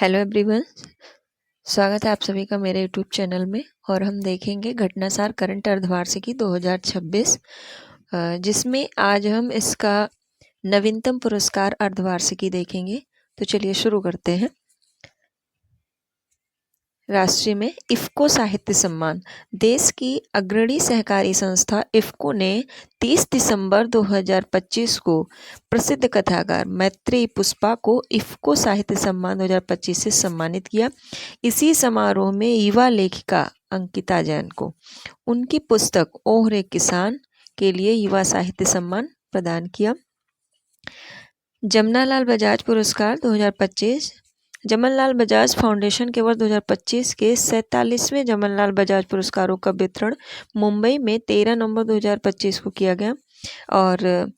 Hello everyone, स्वागत है आप सभी का मेरे यूट्यूब चैनल में। और हम देखेंगे घटनासार करंट अर्धवार्षिकी 2026, जिसमें आज हम इसका नवीनतम पुरस्कार अर्धवार्षिकी देखेंगे। तो चलिए शुरू करते हैं। राष्ट्रीय में इफ़को साहित्य सम्मान। देश की अग्रणी सहकारी संस्था इफ़को ने 30 दिसंबर 2025 को प्रसिद्ध कथाकार मैत्रेयी पुष्पा को इफ़को साहित्य सम्मान 2025 से सम्मानित किया। इसी समारोह में युवा लेखिका अंकिता जैन को उनकी पुस्तक ओहरे किसान के लिए युवा साहित्य सम्मान प्रदान किया। जमनालाल बजाज पुरस्कार 2025। जमनलाल बजाज फाउंडेशन के वर्ष 2025 के 47वें जमनलाल बजाज पुरस्कारों का वितरण मुंबई में 13 नवंबर 2025 को किया गया। और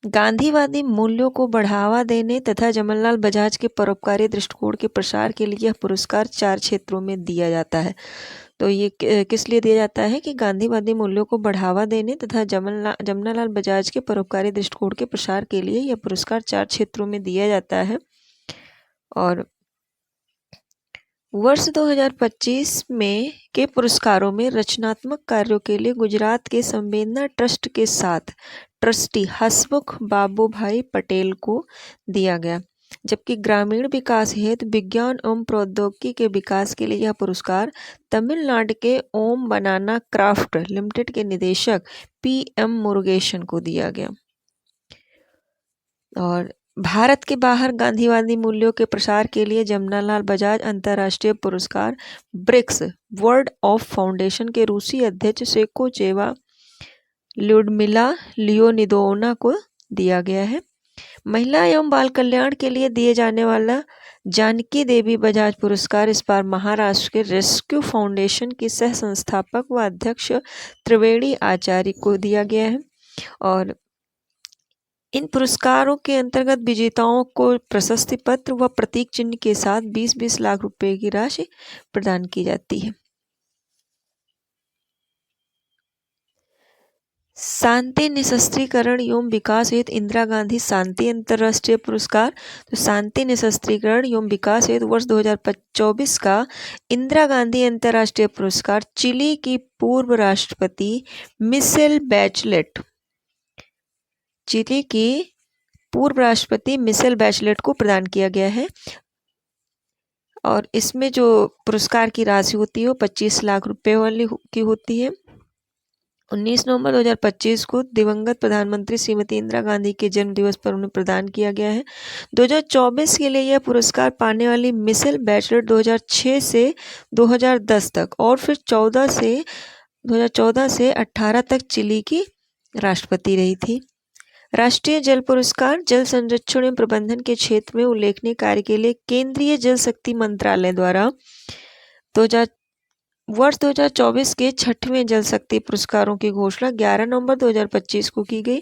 गांधीवादी मूल्यों को बढ़ावा देने तथा जमनलाल बजाज के परोपकारी दृष्टिकोण के प्रसार के लिए यह पुरस्कार 4 क्षेत्रों में दिया जाता है। तो ये किस लिए दिया जाता है कि गांधीवादी मूल्यों को बढ़ावा देने तथा जमनालाल बजाज के परोपकारी दृष्टिकोण के प्रसार के लिए यह पुरस्कार 4 क्षेत्रों में दिया जाता है। और वर्ष 2025 में के पुरस्कारों में रचनात्मक कार्यों के लिए गुजरात के संवेदना ट्रस्ट के साथ ट्रस्टी हसमुख बाबूभाई पटेल को दिया गया, जबकि ग्रामीण विकास हेतु विज्ञान एवं प्रौद्योगिकी के विकास के लिए यह पुरस्कार तमिलनाडु के ओम बनाना क्राफ्ट लिमिटेड के निदेशक PM मुरुगेशन को दिया गया। और भारत के बाहर गांधीवादी मूल्यों के प्रसार के लिए जमनालाल बजाज अंतर्राष्ट्रीय पुरस्कार ब्रिक्स वर्ल्ड ऑफ फाउंडेशन के रूसी अध्यक्ष सेकोचेवा ल्यूडमिला लियोनिदोवना को दिया गया है। महिला एवं बाल कल्याण के लिए दिए जाने वाला जानकी देवी बजाज पुरस्कार इस बार महाराष्ट्र के रेस्क्यू फाउंडेशन की सह संस्थापक व अध्यक्ष त्रिवेणी आचार्य को दिया गया है। और इन पुरस्कारों के अंतर्गत विजेताओं को प्रशस्ति पत्र व प्रतीक चिन्ह के साथ 20-20 लाख रुपए की राशि प्रदान की जाती है। शांति निशस्त्रीकरण एवं विकास हेतु इंदिरा गांधी शांति अंतर्राष्ट्रीय पुरस्कार। तो शांति निशस्त्रीकरण एवं विकास हेतु वर्ष 2024 का इंदिरा गांधी अंतर्राष्ट्रीय पुरस्कार चिली की पूर्व राष्ट्रपति मिशेल बैचलेट को प्रदान किया गया है। और इसमें जो पुरस्कार की राशि होती है वो 25 लाख रुपए वाली की होती है। 19 नवंबर 2025 को दिवंगत प्रधानमंत्री श्रीमती इंदिरा गांधी के जन्म दिवस पर उन्हें प्रदान किया गया है। 2024 के लिए यह पुरस्कार पाने वाली मिशेल बैचलेट 2006 से 2010 तक और फिर 2014 से 18 तक चिली की राष्ट्रपति रही थी। राष्ट्रीय जल पुरस्कार जल संरक्षण एवं प्रबंधन के क्षेत्र में उल्लेखनीय कार्य के लिए केंद्रीय जल शक्ति मंत्रालय द्वारा वर्ष 2024 के 6वें जल शक्ति पुरस्कारों की घोषणा 11 नवंबर 2025 को की गई।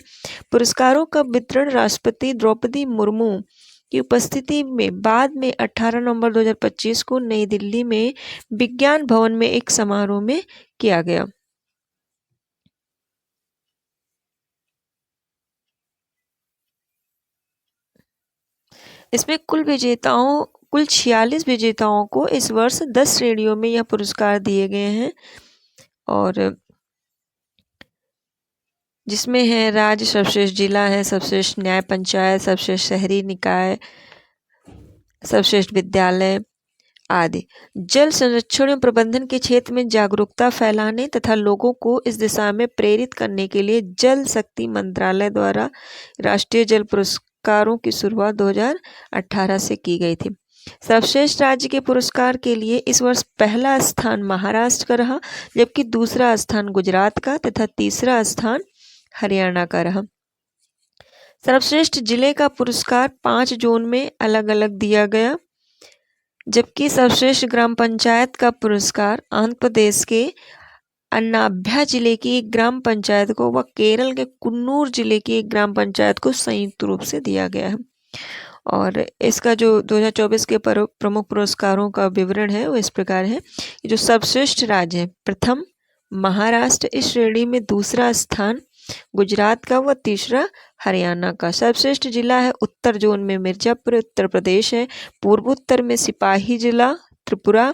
पुरस्कारों का वितरण राष्ट्रपति द्रौपदी मुर्मू की उपस्थिति में बाद में 18 नवंबर 2025 को नई दिल्ली में विज्ञान भवन में एक समारोह में किया गया। इसमें कुल 46 विजेताओं को इस वर्ष 10 श्रेणियों में यह पुरस्कार दिए गए हैं। और जिसमें है राज्य सर्वश्रेष्ठ जिला है, सर्वश्रेष्ठ न्याय पंचायत, सर्वश्रेष्ठ शहरी निकाय, सर्वश्रेष्ठ विद्यालय आदि। जल संरक्षण एवं प्रबंधन के क्षेत्र में जागरूकता फैलाने तथा लोगों को इस दिशा में प्रेरित करने के लिए जल शक्ति मंत्रालय द्वारा राष्ट्रीय जल पुरस्कारों की शुरुआत 2018 से की गई थी। सर्वश्रेष्ठ राज्य के पुरस्कार के लिए इस वर्ष पहला स्थान महाराष्ट्र का रहा, जबकि दूसरा स्थान गुजरात का तथा तीसरा स्थान हरियाणा का रहा। सर्वश्रेष्ठ जिले का पुरस्कार 5 जोन में अलग अलग दिया गया, जबकि सर्वश्रेष्ठ ग्राम पंचायत का पुरस्कार आंध्र प्रदेश के अन्नाभ्या जिले की एक ग्राम पंचायत को व केरल के कुन्नूर जिले की एक ग्राम पंचायत को संयुक्त रूप से दिया गया है। और इसका जो 2024 के प्रमुख पुरस्कारों का विवरण है वो इस प्रकार है। जो सर्वश्रेष्ठ राज्य है, प्रथम महाराष्ट्र, इस श्रेणी में दूसरा स्थान गुजरात का व तीसरा हरियाणा का। सर्वश्रेष्ठ जिला है उत्तर जोन में मिर्जापुर उत्तर प्रदेश है, पूर्वोत्तर में सिपाही जिला त्रिपुरा,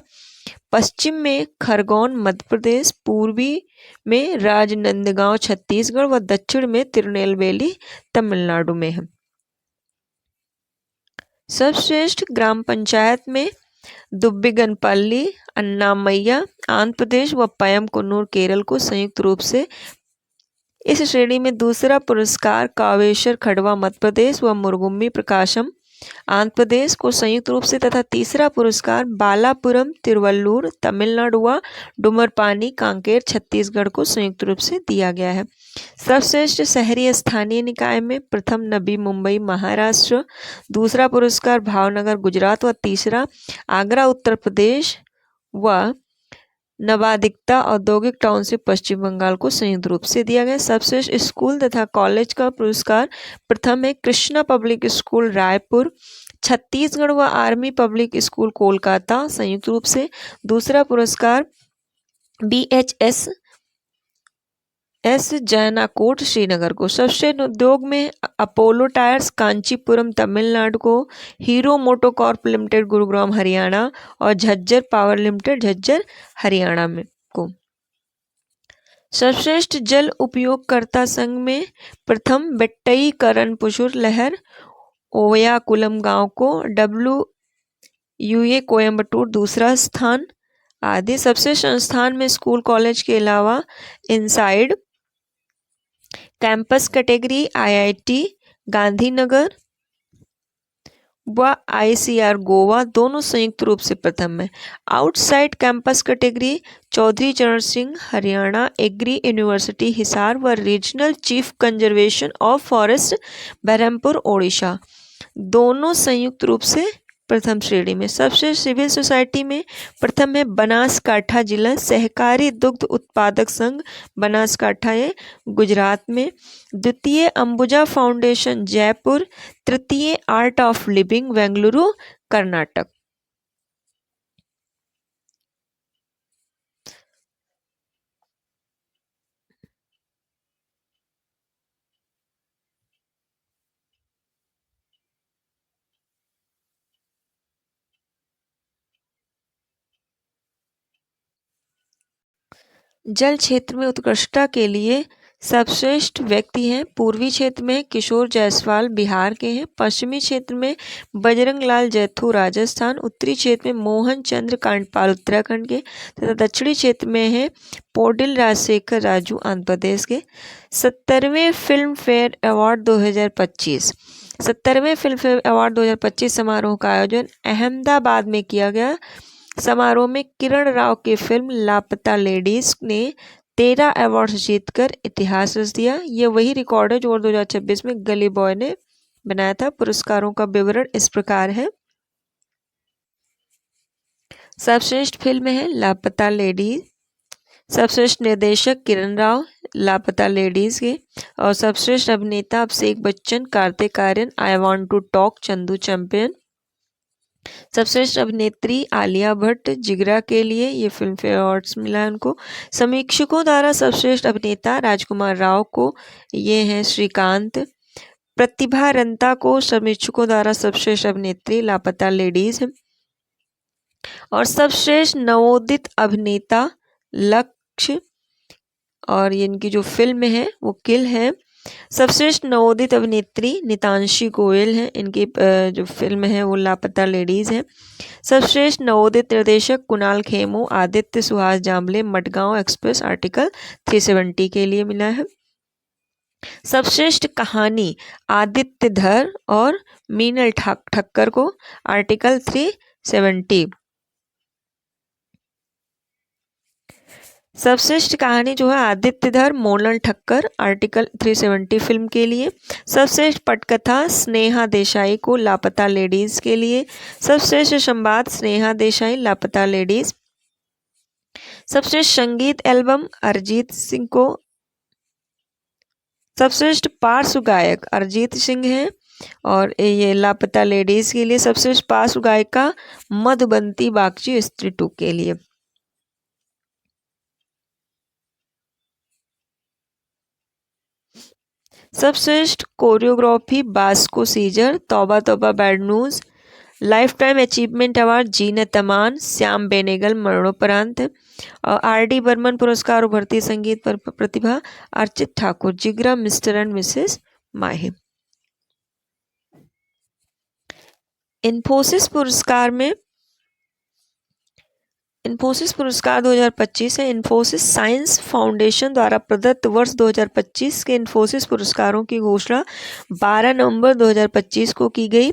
पश्चिम में खरगोन मध्य प्रदेश, पूर्वी में राजनंदगांव छत्तीसगढ़ व दक्षिण में तिरुनेलवेली तमिलनाडु में है। सर्वश्रेष्ठ ग्राम पंचायत में दुब्बिगनपल्ली अन्नामय्या आंध्र प्रदेश व पयम कुन्नूर केरल को संयुक्त रूप से। इस श्रेणी में दूसरा पुरस्कार कावेश्वर खड़वा मध्य प्रदेश व मुरगुम्मी प्रकाशम आंध्र प्रदेश को संयुक्त रूप से तथा तीसरा पुरस्कार बालापुरम तिरुवल्लुर तमिलनाडु व डुमरपानी कांकेर छत्तीसगढ़ को संयुक्त रूप से दिया गया है। सर्वश्रेष्ठ शहरी स्थानीय निकाय में प्रथम नवी मुंबई महाराष्ट्र, दूसरा पुरस्कार भावनगर गुजरात व तीसरा आगरा उत्तर प्रदेश व नवादिकता औद्योगिक टाउनशिप पश्चिम बंगाल को संयुक्त रूप से दिया गया। सर्वश्रेष्ठ स्कूल तथा कॉलेज का पुरस्कार प्रथम है कृष्णा पब्लिक स्कूल रायपुर छत्तीसगढ़ व आर्मी पब्लिक स्कूल कोलकाता संयुक्त रूप से। दूसरा पुरस्कार BHS जैनाकोट श्रीनगर को। सर्वश्रेष्ठ उद्योग में अपोलो टायर्स कांचीपुरम तमिलनाडु को, hero MotoCorp limited Gurugram Haryana और झज्जर पावर लिमिटेड झज्जर हरियाणा में को। सर्वश्रेष्ठ जल उपयोगकर्ता संघ में प्रथम बेट्टई करण पुशुर लहर ओयाकुलम गांव को, WUA कोयम्बटूर दूसरा स्थान आदि। सबसे संस्थान में स्कूल कॉलेज के अलावा inside campus category IIT Gandhinagar व ICR गोवा दोनों संयुक्त रूप से प्रथम है। Outside campus category Chaudhary Charan Singh Haryana agri university Hisar व regional chief conservation of forest Berhampur Odisha दोनों संयुक्त रूप से प्रथम श्रेणी में। सबसे सिविल सोसाइटी में प्रथम है बनासकाठा जिला सहकारी दुग्ध उत्पादक संघ बनासकाठा है गुजरात में, द्वितीय अंबुजा फाउंडेशन जयपुर, तृतीय art of living Bengaluru Karnataka. जल क्षेत्र में उत्कृष्टता के लिए सर्वश्रेष्ठ व्यक्ति हैं पूर्वी क्षेत्र में किशोर जायसवाल बिहार के हैं, पश्चिमी क्षेत्र में बजरंग लाल जैथू राजस्थान, उत्तरी क्षेत्र में मोहन चंद्र कांडपाल उत्तराखंड के तथा दक्षिणी क्षेत्र में है पोडिल राजशेखर राजू आंध्र प्रदेश के। 70वें फिल्म फेयर अवार्ड 2025 70वें फिल्म फेयर अवार्ड 2025 समारोह का आयोजन अहमदाबाद में किया गया। समारोह में किरण राव की फिल्म लापता लेडीज ने 13 अवार्ड जीतकर इतिहास रच दिया। ये वही रिकॉर्ड है जो 2026 में गली बॉय ने बनाया था। पुरस्कारों का विवरण इस प्रकार है। सर्वश्रेष्ठ फिल्म है लापता लेडीज, सर्वश्रेष्ठ निर्देशक किरण राव लापता लेडीज के, और सर्वश्रेष्ठ अभिनेता Abhishek Bachchan, Kartik Aaryan I want to talk, Chandu champion. सर्वश्रेष्ठ अभिनेत्री आलिया भट्ट जिगरा के लिए ये फिल्म फेयर अवार्ड्स मिला है उनको। समीक्षकों द्वारा सर्वश्रेष्ठ अभिनेता राजकुमार राव को ये हैं श्रीकांत। प्रतिभा रंता को समीक्षकों द्वारा सर्वश्रेष्ठ अभिनेत्री लापता लेडीज है। और सर्वश्रेष्ठ नवोदित अभिनेता लक्ष्य, और इनकी जो फिल्म है वो किल है। सर्वश्रेष्ठ नवोदित अभिनेत्री नितांशी गोयल है, इनकी जो फिल्म है वो लापता लेडीज है। सर्वश्रेष्ठ नवोदित निर्देशक कुणाल खेमू, आदित्य सुहास जाम्बले मडगांव एक्सप्रेस आर्टिकल 370 के लिए मिला है। सर्वश्रेष्ठ कहानी आदित्य धर और मीनल ठक्कर को आर्टिकल 370। सर्वश्रेष्ठ कहानी जो है आदित्यधर मोनल ठक्कर आर्टिकल 370 फिल्म के लिए। सर्वश्रेष्ठ पटकथा स्नेहा देसाई को लापता लेडीज के लिए। सर्वश्रेष्ठ संवाद स्नेहा देसाई लापता लेडीज। सर्वश्रेष्ठ संगीत एल्बम अरिजीत सिंह को। सर्वश्रेष्ठ पार्श्व गायक अरिजीत सिंह है और ये लापता लेडीज के लिए। सर्वश्रेष्ठ पार्श्व गायिका मधुबंती बागची स्त्री 2 के लिए। सर्वश्रेष्ठ choreography Bosco Caesar, Tauba Tauba bad news. Lifetime achievement award Zeenat Aman, Shyam Benegal मरणोपरांत। और आर.डी. बर्मन पुरस्कार उभरती संगीत पर प्रतिभा Archit Thakur, Jigra mister and Mrs Mahi. Infosys पुरस्कार 2025 है। इन्फोसिस साइंस फाउंडेशन द्वारा प्रदत्त वर्ष 2025 के इन्फोसिस पुरस्कारों की घोषणा 12 नवंबर 2025 को की गई।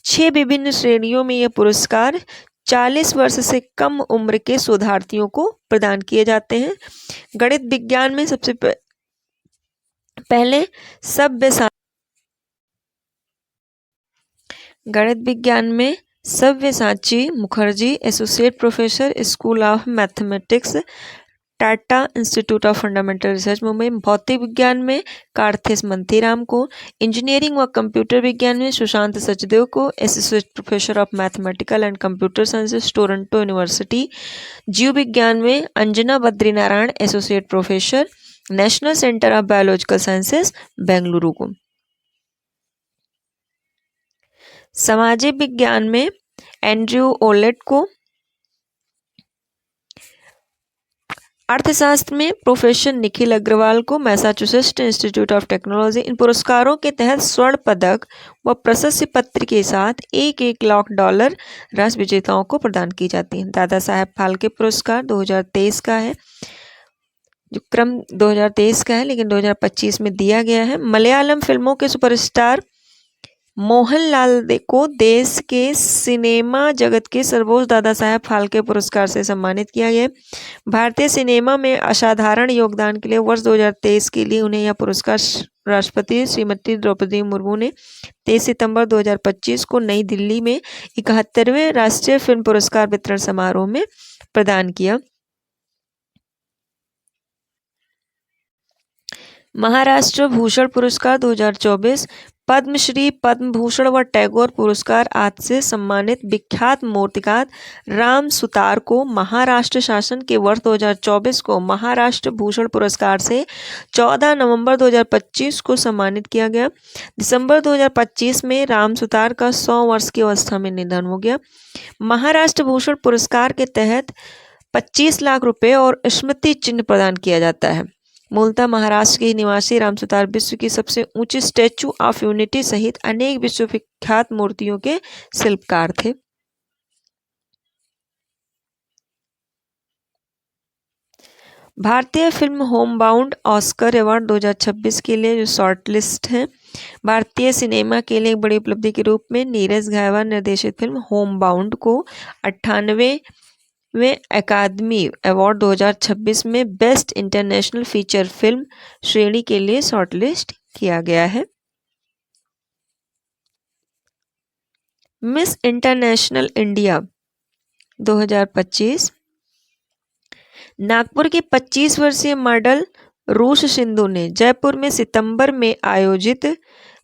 6 विभिन्न श्रेणियों में यह पुरस्कार 40 वर्ष से कम उम्र के शोधार्थियों को प्रदान किए जाते हैं। गणित विज्ञान में सबसे पहले सव्यसाची Mukherjee, associate professor, school of mathematics, Tata institute of fundamental research Mumbai. भौतिक विज्ञान में कार्थेस मंथीराम को, इंजीनियरिंग व कंप्यूटर विज्ञान में सुशांत सचदेव को, associate professor of mathematical and computer sciences, Toronto university. जीव विज्ञान में Anjana Badrinarayan, associate professor, national centre of biological sciences, Bengaluru को। सामाजिक विज्ञान में एंड्रयू ओलेट को, अर्थशास्त्र में प्रोफेसर निखिल अग्रवाल को, मैसाचुसेट्स इंस्टीट्यूट ऑफ टेक्नोलॉजी। इन पुरस्कारों के तहत स्वर्ण पदक व प्रशस्ति पत्र के साथ $1 लाख राशि विजेताओं को प्रदान की जाती है। दादा साहेब फाल्के पुरस्कार 2023 का है, जो क्रम 2023 का है लेकिन 2025 में दिया गया है। मलयालम फिल्मों के सुपरस्टार मोहनलाल को देश के सिनेमा जगत के सर्वोच्च दादा साहेब फाल्के पुरस्कार से सम्मानित किया गया। भारतीय सिनेमा में असाधारण योगदान के लिए वर्ष 2023 के लिए उन्हें यह पुरस्कार राष्ट्रपति श्रीमती द्रौपदी मुर्मू ने 23 सितंबर 2025 को नई दिल्ली में 71वें राष्ट्रीय फिल्म पुरस्कार वितरण समारोह में प्रदान किया। महाराष्ट्र भूषण पुरस्कार 2024। पद्मश्री, पद्म भूषण व टैगोर पुरस्कार आज से सम्मानित विख्यात मूर्तिकार राम सुतार को महाराष्ट्र शासन के वर्ष 2024 को महाराष्ट्र भूषण पुरस्कार से 14 नवंबर 2025 को सम्मानित किया गया। दिसंबर 2025 में राम सुतार का 100 वर्ष की अवस्था में निधन हो गया। महाराष्ट्र भूषण पुरस्कार के तहत 25 लाख रुपए और स्मृति चिन्ह प्रदान किया जाता है। मूलतः महाराष्ट्र के निवासी राम सुतार विश्व की सबसे ऊंची स्टैचू ऑफ यूनिटी सहित अनेक विश्वविख्यात मूर्तियों के शिल्पकार थे। भारतीय फिल्म होमबाउंड ऑस्कर अवार्ड 2026 के लिए जो शॉर्टलिस्ट है। भारतीय सिनेमा के लिए एक बड़ी उपलब्धि के रूप में नीरज घायवान निर्देशित फिल्म होमबाउंड को 98वें अकादमी अवार्ड 2026 में बेस्ट इंटरनेशनल फीचर फिल्म श्रेणी के लिए शॉर्टलिस्ट किया गया है। Miss international India 2025। नागपुर की 25 वर्षीय मॉडल रूश सिंधु ने जयपुर में सितंबर में आयोजित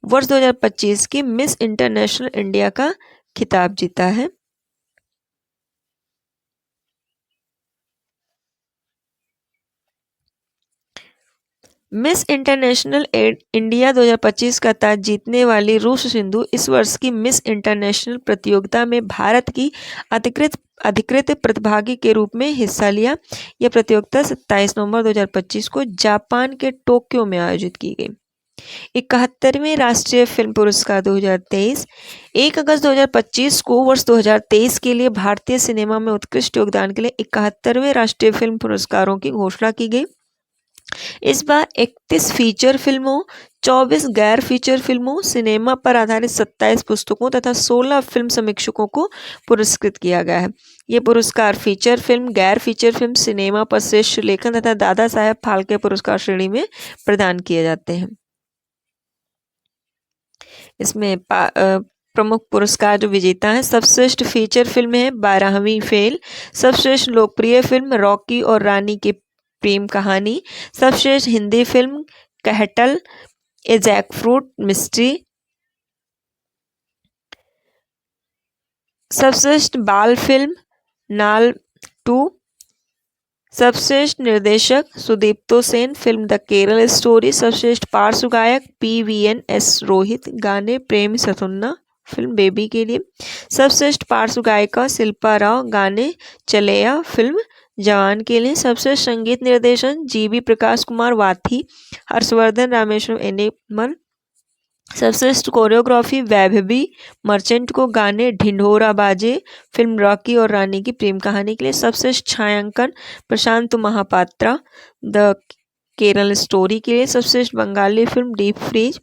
वर्ष 2025 की मिस इंटरनेशनल इंडिया का खिताब जीता है। मिस इंटरनेशनल इंडिया 2025 का ताज जीतने वाली रूश सिंधु इस वर्ष की मिस इंटरनेशनल प्रतियोगिता में भारत की अधिकृत प्रतिभागी के रूप में हिस्सा लिया। यह प्रतियोगिता 27 नवंबर 2025 को जापान के टोक्यो में आयोजित की गई। 71वें राष्ट्रीय फिल्म पुरस्कार 2023। 1 अगस्त 2025 को वर्ष 2023 के लिए भारतीय सिनेमा में उत्कृष्ट योगदान के लिए 71वें राष्ट्रीय फिल्म पुरस्कारों की घोषणा की गई। इस बार 31 फीचर फिल्मों, 24 गैर फीचर फिल्मों, सिनेमा पर आधारित 27 पुस्तकों तथा 16 फिल्म समीक्षकों को पुरस्कृत किया गया है। ये पुरस्कार फीचर फिल्म, गैर फीचर फिल्म, सिनेमा पर श्रेष्ठ लेखन तथा दादा साहेब फाल्के पुरस्कार श्रेणी में प्रदान किए जाते हैं। इसमें प्रमुख पुरस्कार जो विजेता है, सर्वश्रेष्ठ फीचर फिल्म है 12वीं फेल, सर्वश्रेष्ठ लोकप्रिय फिल्म रॉकी और रानी के प्रेम कहानी, सर्वश्रेष्ठ हिंदी फिल्म कहटल ए जैकफ्रूट मिस्ट्री, सर्वश्रेष्ठ बाल फिल्म नाल 2, सर्वश्रेष्ठ निर्देशक Sudipto Sen, film the Kerala story. सर्वश्रेष्ठ पार्श्व गायक PVNS रोहित, गाने प्रेम सतुन्ना, फिल्म बेबी के लिए। सर्वश्रेष्ठ पार्श्व गायिका शिल्पा राव, गाने चलेया, फिल्म जवान के लिए। सर्वश्रेष्ठ संगीत निर्देशन GB प्रकाश कुमार वाथी, हर्षवर्धन रामेश्वरम एनेमल। सर्वश्रेष्ठ कोरियोग्राफी वैभवी मर्चेंट को, गाने ढिंढोरा बाजे, फिल्म रॉकी और रानी की प्रेम कहानी के लिए। सर्वश्रेष्ठ छायांकन प्रशांत महापात्रा, द केरल स्टोरी के लिए। सर्वश्रेष्ठ बंगाली फिल्म डीप फ्रीज।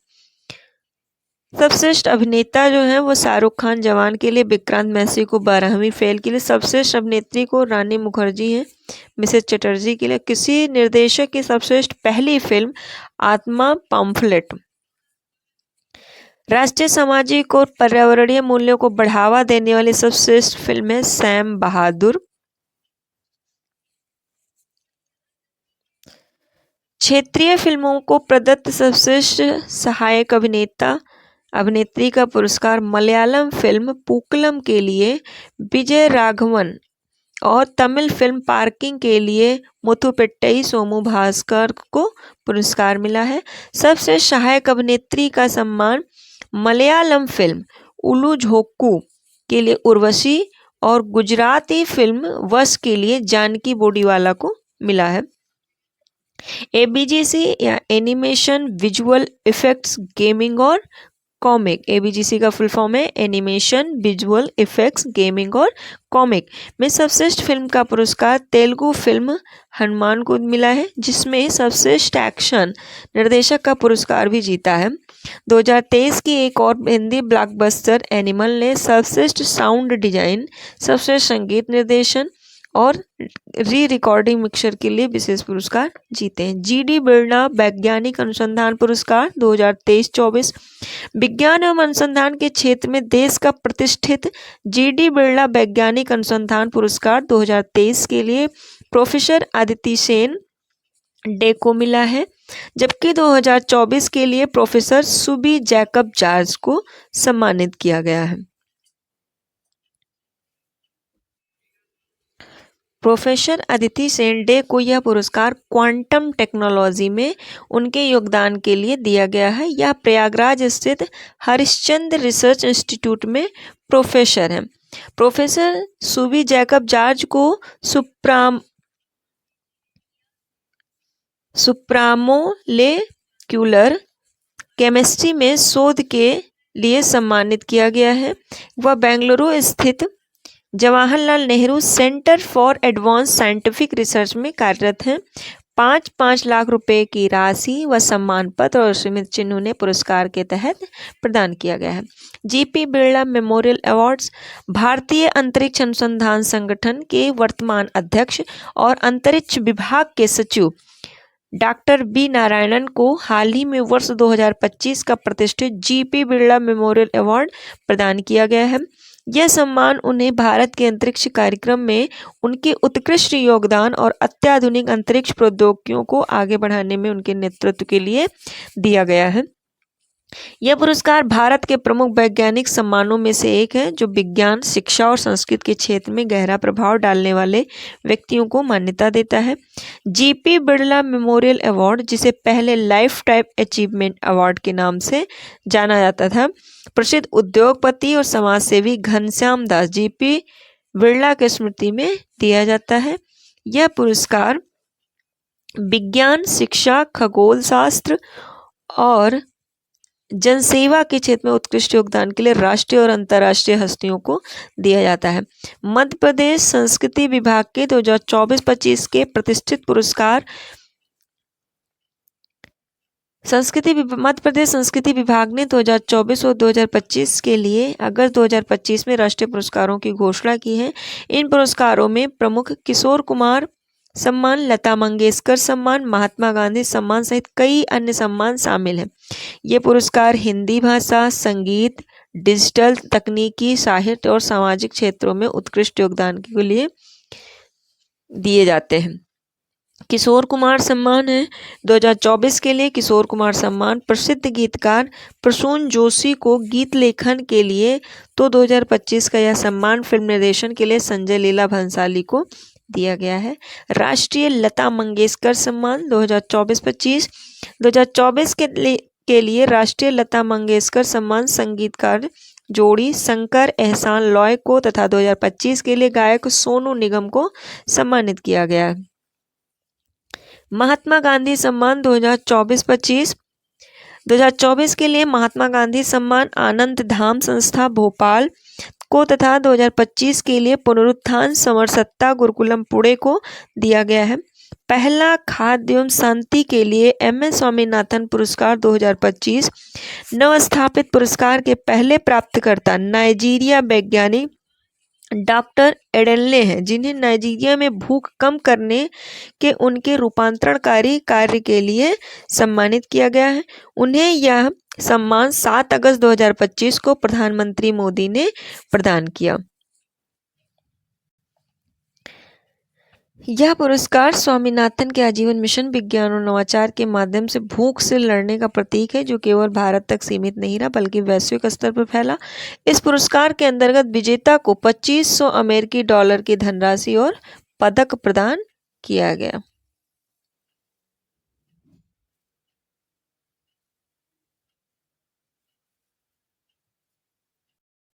सबश्रेष्ठ अभिनेता जो है वो शाहरुख खान जवान के लिए, विक्रांत मैसी को 12वीं फेल के लिए। सबश्रेष्ठ अभिनेत्री को रानी मुखर्जी हैं मिसेस चटर्जी के लिए। किसी निर्देशक की सबश्रेष्ठ पहली फिल्म आत्मा पम्फलेट। राष्ट्रीय सामाजिक और पर्यावरणीय मूल्यों को बढ़ावा देने वाली सर्वश्रेष्ठ फिल्म है सैम बहादुर। क्षेत्रीय फिल्मों को प्रदत्त सर्वश्रेष्ठ सहायक अभिनेत्री का पुरस्कार मलयालम फिल्म पूक्कलम के लिए विजय राघवन और तमिल फिल्म पार्किंग के लिए मुथुपेट्टई सोमू भास्कर को पुरस्कार मिला है। सर्वश्रेष्ठ सहायक अभिनेत्री का सम्मान मलयालम फिल्म उलू झोंकू के लिए उर्वशी और गुजराती फिल्म वश के लिए जानकी बोडीवाला को मिला है। ABGC या एनिमेशन विजुअल इफेक्ट्स गेमिंग और कॉमिक, ABGC का फुल फॉर्म है एनिमेशन विजुअल इफेक्ट्स गेमिंग और कॉमिक में सर्वश्रेष्ठ फिल्म का पुरस्कार तेलुगु फिल्म हनुमान को मिला है, जिसमें सर्वश्रेष्ठ एक्शन निर्देशक का पुरस्कार भी जीता है। 2023 की एक और हिंदी ब्लॉकबस्टर एनिमल ने सर्वश्रेष्ठ साउंड डिजाइन, सर्वश्रेष्ठ संगीत निर्देशन और रिकॉर्डिंग मिक्सर के लिए विशेष पुरस्कार जीते हैं। GD बिरला वैज्ञानिक अनुसंधान पुरस्कार 2023-24 विज्ञान एवं अनुसंधान के क्षेत्र में देश का प्रतिष्ठित GD बिरला वैज्ञानिक अनुसंधान पुरस्कार 2023 के लिए प्रोफेसर अदिति सेन डे को मिला है, जबकि 2024 के लिए प्रोफेसर सुबी जैकब जॉर्ज को सम्मानित किया गया है। प्रोफेसर अदिति सेन डे को यह पुरस्कार क्वांटम टेक्नोलॉजी में उनके योगदान के लिए दिया गया है। यह प्रयागराज स्थित हरिश्चंद्र रिसर्च इंस्टीट्यूट में प्रोफेसर हैं। प्रोफेसर सुबी जैकब जॉर्ज को सुप्रामोलेक्यूलर केमिस्ट्री में शोध के लिए सम्मानित किया गया है। वह बेंगलुरु स्थित Jawaharlal Nehru centre for advance scientific research में कार्यरत हैं। 5-5 लाख रुपए की राशि व सम्मान पत्र और स्मृति चिन्ह उन्हें पुरस्कार के तहत प्रदान किया गया है। GP बिरला मेमोरियल अवार्ड्स भारतीय अंतरिक्ष अनुसंधान संगठन के वर्तमान अध्यक्ष और अंतरिक्ष विभाग के सचिव डॉक्टर B नारायणन को हाल ही में वर्ष 2025 का प्रतिष्ठित GP बिरला मेमोरियल अवार्ड प्रदान किया गया है। यह सम्मान उन्हें भारत के अंतरिक्ष कार्यक्रम में उनके उत्कृष्ट योगदान और अत्याधुनिक अंतरिक्ष प्रौद्योगिकियों को आगे बढ़ाने में उनके नेतृत्व के लिए दिया गया है। यह पुरस्कार भारत के प्रमुख वैज्ञानिक सम्मानों में से एक है, जो विज्ञान, शिक्षा और संस्कृति के क्षेत्र में गहरा प्रभाव डालने वाले व्यक्तियों को मान्यता देता है। GP बिरला मेमोरियल अवार्ड, जिसे पहले लाइफ टाइम अचीवमेंट अवार्ड के नाम से जाना जाता था, प्रसिद्ध उद्योगपति और समाजसेवी घनश्याम दास GP बिरला की स्मृति में दिया जाता है। यह पुरस्कार विज्ञान, शिक्षा, खगोल शास्त्र और जनसेवा के क्षेत्र में उत्कृष्ट योगदान के लिए राष्ट्रीय और अंतर्राष्ट्रीय हस्तियों को दिया जाता है। मध्य प्रदेश संस्कृति विभाग के 2024-25 के प्रतिष्ठित पुरस्कार मध्य प्रदेश संस्कृति विभाग ने 2024 और 2025 के लिए अगस्त 2025 में राष्ट्रीय पुरस्कारों की घोषणा की है। इन पुरस्कारों में प्रमुख किशोर कुमार सम्मान, लता मंगेशकर सम्मान, महात्मा गांधी सम्मान सहित कई अन्य सम्मान शामिल हैं। ये पुरस्कार हिंदी भाषा, संगीत, डिजिटल तकनीकी, साहित्य और सामाजिक क्षेत्रों में उत्कृष्ट योगदान के लिए दिए जाते हैं। किशोर कुमार सम्मान है 2024 के लिए किशोर कुमार सम्मान प्रसिद्ध गीतकार प्रसून जोशी को गीत लेखन के लिए, तो 2025 का यह सम्मान फिल्म निर्देशन के लिए संजय लीला भंसाली को दिया गया है। राष्ट्रीय लता मंगेशकर सम्मान 2024-25 2024 के लिए राष्ट्रीय लता मंगेशकर सम्मान संगीतकार जोड़ी शंकर एहसान लॉय को तथा 2025 के लिए गायक सोनू निगम को सम्मानित किया गया है। महात्मा गांधी सम्मान 2024-25 2024 के लिए महात्मा गांधी सम्मान आनंद धाम संस्था भोपाल को तथा 2025 के लिए पुनरुत्थान समर सत्ता गुरुकुलम पुणे को दिया गया है। पहला खाद्य एवं शांति के लिए MS स्वामीनाथन पुरस्कार 2025 नवस्थापित पुरस्कार के पहले प्राप्तकर्ता नाइजीरिया वैज्ञानिक डॉक्टर एडेल्ले हैं, जिन्हें नाइजीरिया में भूख कम करने के उनके रूपांतरणकारी कार्य के लिए सम्मानित किया गया है। उन्हें यह सम्मान 7 अगस्त 2025 को प्रधानमंत्री मोदी ने प्रदान किया। यह पुरस्कार स्वामीनाथन के आजीवन मिशन विज्ञान और नवाचार के माध्यम से भूख से लड़ने का प्रतीक है, जो केवल भारत तक सीमित नहीं रहा बल्कि वैश्विक स्तर पर फैला। इस पुरस्कार के अंतर्गत विजेता को $2500 की धनराशि और पदक प्रदान किया गया।